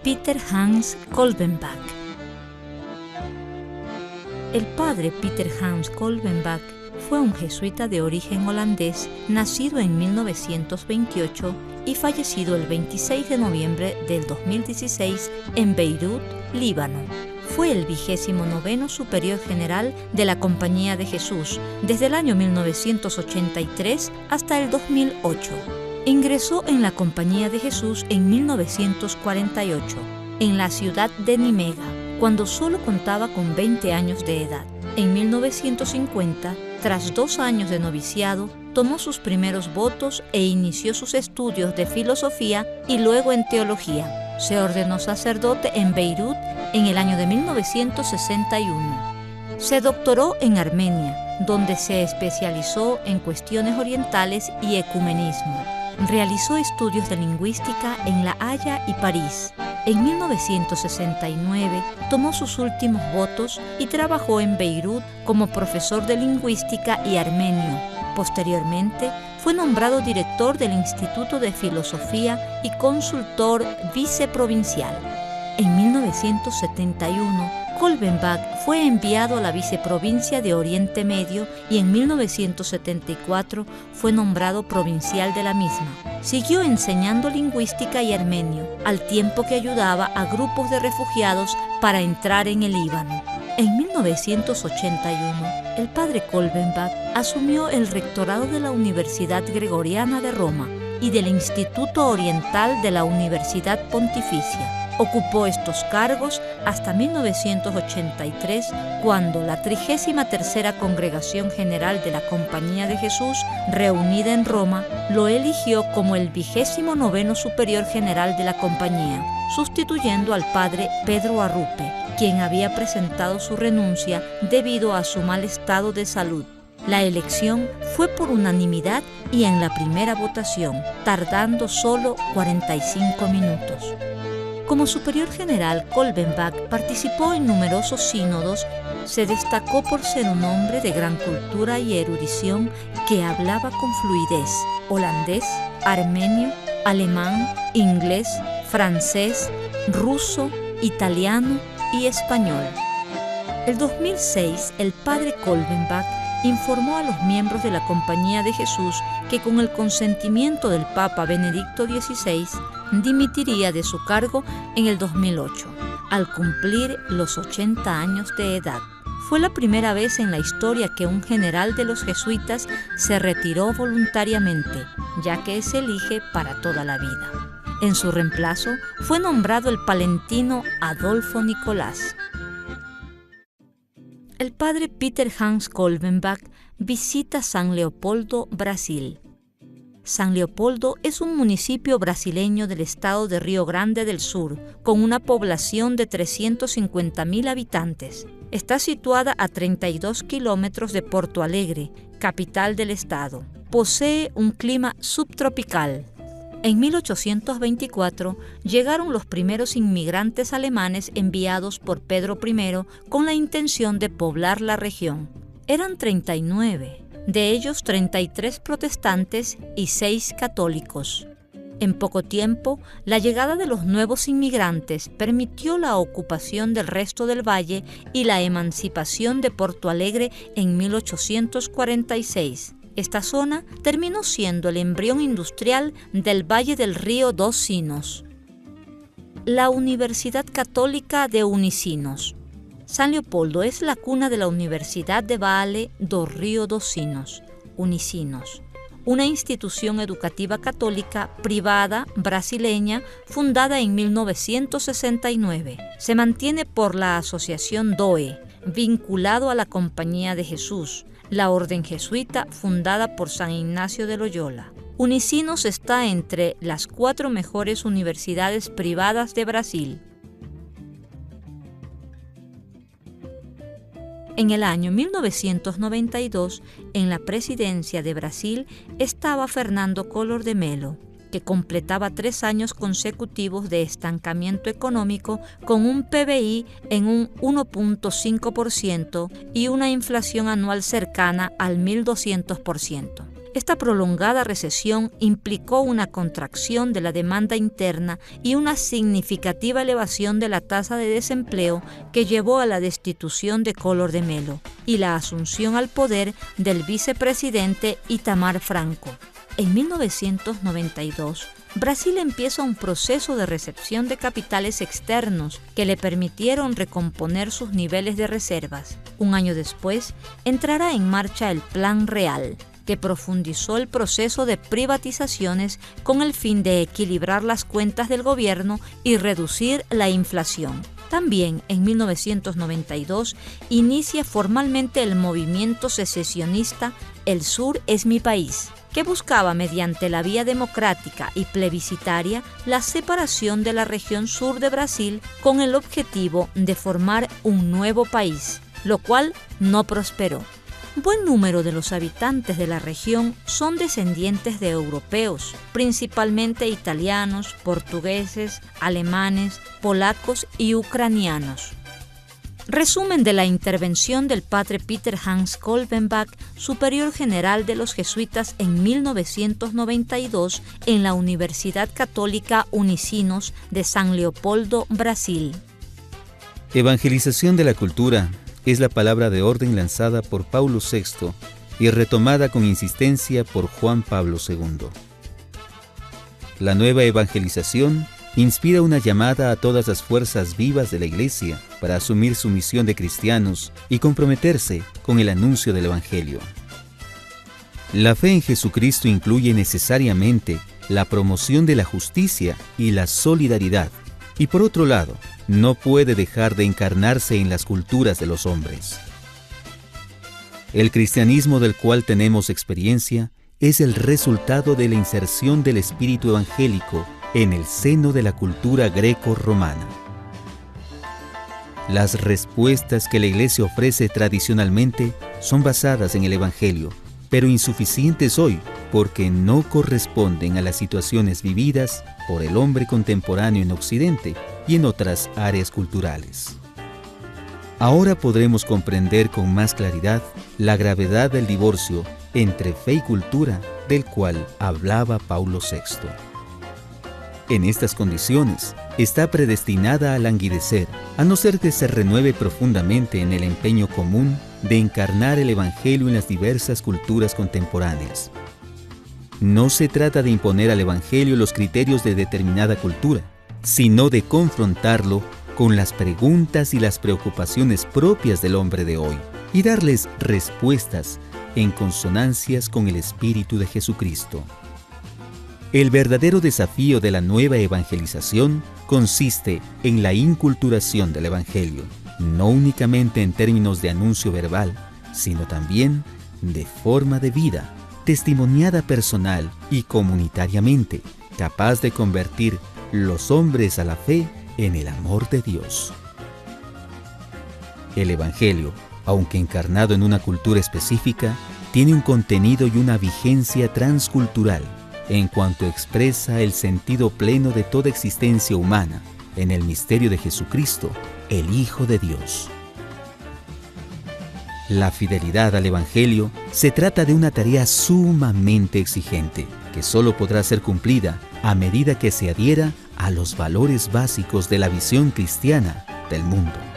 Peter Hans Kolbenbach. El padre Peter Hans Kolbenbach fue un jesuita de origen holandés, nacido en 1928 y fallecido el 26 de noviembre del 2016 en Beirut, Líbano. Fue el 29º superior general de la Compañía de Jesús desde el año 1983 hasta el 2008. Ingresó en la Compañía de Jesús en 1948, en la ciudad de Nimega, cuando solo contaba con 20 años de edad. En 1950, tras 2 años de noviciado, tomó sus primeros votos e inició sus estudios de filosofía y luego en teología. Se ordenó sacerdote en Beirut en el año de 1961. Se doctoró en Armenia, donde se especializó en cuestiones orientales y ecumenismo. Realizó estudios de lingüística en La Haya y París. En 1969 tomó sus últimos votos y trabajó en Beirut como profesor de lingüística y armenio. Posteriormente, fue nombrado director del Instituto de Filosofía y consultor viceprovincial. En 1971, Kolbenbach fue enviado a la viceprovincia de Oriente Medio y en 1974 fue nombrado provincial de la misma. Siguió enseñando lingüística y armenio, al tiempo que ayudaba a grupos de refugiados para entrar en el Líbano. En 1981, el padre Kolbenbach asumió el rectorado de la Universidad Gregoriana de Roma y del Instituto Oriental de la Universidad Pontificia. Ocupó estos cargos hasta 1983, cuando la 33ª Congregación General de la Compañía de Jesús, reunida en Roma, lo eligió como el 29º Superior General de la Compañía, sustituyendo al padre Pedro Arrupe, quien había presentado su renuncia debido a su mal estado de salud. La elección fue por unanimidad y en la primera votación, tardando solo 45 minutos. Como superior general, Kolbenbach participó en numerosos sínodos. Se destacó por ser un hombre de gran cultura y erudición que hablaba con fluidez holandés, armenio, alemán, inglés, francés, ruso, italiano y español. En 2006, el padre Kolbenbach informó a los miembros de la Compañía de Jesús que con el consentimiento del Papa Benedicto XVI dimitiría de su cargo en el 2008, al cumplir los 80 años de edad. Fue la primera vez en la historia que un general de los jesuitas se retiró voluntariamente, ya que se elige para toda la vida. En su reemplazo fue nombrado el palentino Adolfo Nicolás. El padre Peter Hans Kolbenbach visita San Leopoldo, Brasil. San Leopoldo es un municipio brasileño del estado de Río Grande del Sur, con una población de 350.000 habitantes. Está situada a 32 kilómetros de Porto Alegre, capital del estado. Posee un clima subtropical. En 1824 llegaron los primeros inmigrantes alemanes enviados por Pedro I con la intención de poblar la región. Eran 39. De ellos 33 protestantes y 6 católicos. En poco tiempo, la llegada de los nuevos inmigrantes permitió la ocupación del resto del valle y la emancipación de Porto Alegre en 1846. Esta zona terminó siendo el embrión industrial del Valle del Río dos Sinos. La Universidad Católica de Unicinos. San Leopoldo es la cuna de la Universidad de Vale do Rio dos Sinos, Unicinos, una institución educativa católica privada brasileña fundada en 1969. Se mantiene por la Asociación DOE, vinculado a la Compañía de Jesús, la orden jesuita fundada por San Ignacio de Loyola. Unicinos está entre las 4 mejores universidades privadas de Brasil. En el año 1992, en la presidencia de Brasil, estaba Fernando Collor de Mello, que completaba 3 años consecutivos de estancamiento económico con un PBI en un 1.5% y una inflación anual cercana al 1.200%. Esta prolongada recesión implicó una contracción de la demanda interna y una significativa elevación de la tasa de desempleo que llevó a la destitución de Collor de Mello y la asunción al poder del vicepresidente Itamar Franco. En 1992, Brasil empieza un proceso de recepción de capitales externos que le permitieron recomponer sus niveles de reservas. Un año después, entrará en marcha el Plan Real, que profundizó el proceso de privatizaciones con el fin de equilibrar las cuentas del gobierno y reducir la inflación. También en 1992 inicia formalmente el movimiento secesionista El Sur es mi país, que buscaba mediante la vía democrática y plebiscitaria la separación de la región sur de Brasil con el objetivo de formar un nuevo país, lo cual no prosperó. Buen número de los habitantes de la región son descendientes de europeos, principalmente italianos, portugueses, alemanes, polacos y ucranianos. Resumen de la intervención del padre Peter Hans Kolbenbach, superior general de los jesuitas en 1992 en la Universidad Católica Unicinos de San Leopoldo, Brasil. Evangelización de la cultura es la palabra de orden lanzada por Paulo VI y retomada con insistencia por Juan Pablo II. La nueva evangelización inspira una llamada a todas las fuerzas vivas de la Iglesia para asumir su misión de cristianos y comprometerse con el anuncio del Evangelio. La fe en Jesucristo incluye necesariamente la promoción de la justicia y la solidaridad, y por otro lado, no puede dejar de encarnarse en las culturas de los hombres. El cristianismo del cual tenemos experiencia es el resultado de la inserción del espíritu evangélico en el seno de la cultura greco-romana. Las respuestas que la Iglesia ofrece tradicionalmente son basadas en el Evangelio, pero insuficientes hoy porque no corresponden a las situaciones vividas por el hombre contemporáneo en Occidente y en otras áreas culturales. Ahora podremos comprender con más claridad la gravedad del divorcio entre fe y cultura del cual hablaba Paulo VI. En estas condiciones, está predestinada a languidecer, a no ser que se renueve profundamente en el empeño común de encarnar el Evangelio en las diversas culturas contemporáneas. No se trata de imponer al Evangelio los criterios de determinada cultura, sino de confrontarlo con las preguntas y las preocupaciones propias del hombre de hoy y darles respuestas en consonancias con el Espíritu de Jesucristo. El verdadero desafío de la nueva evangelización consiste en la inculturación del Evangelio, no únicamente en términos de anuncio verbal, sino también de forma de vida, testimoniada personal y comunitariamente, capaz de convertir los hombres a la fe en el amor de Dios. El Evangelio, aunque encarnado en una cultura específica, tiene un contenido y una vigencia transcultural, en cuanto expresa el sentido pleno de toda existencia humana en el misterio de Jesucristo, el Hijo de Dios. La fidelidad al Evangelio se trata de una tarea sumamente exigente, que solo podrá ser cumplida a medida que se adhiera a los valores básicos de la visión cristiana del mundo.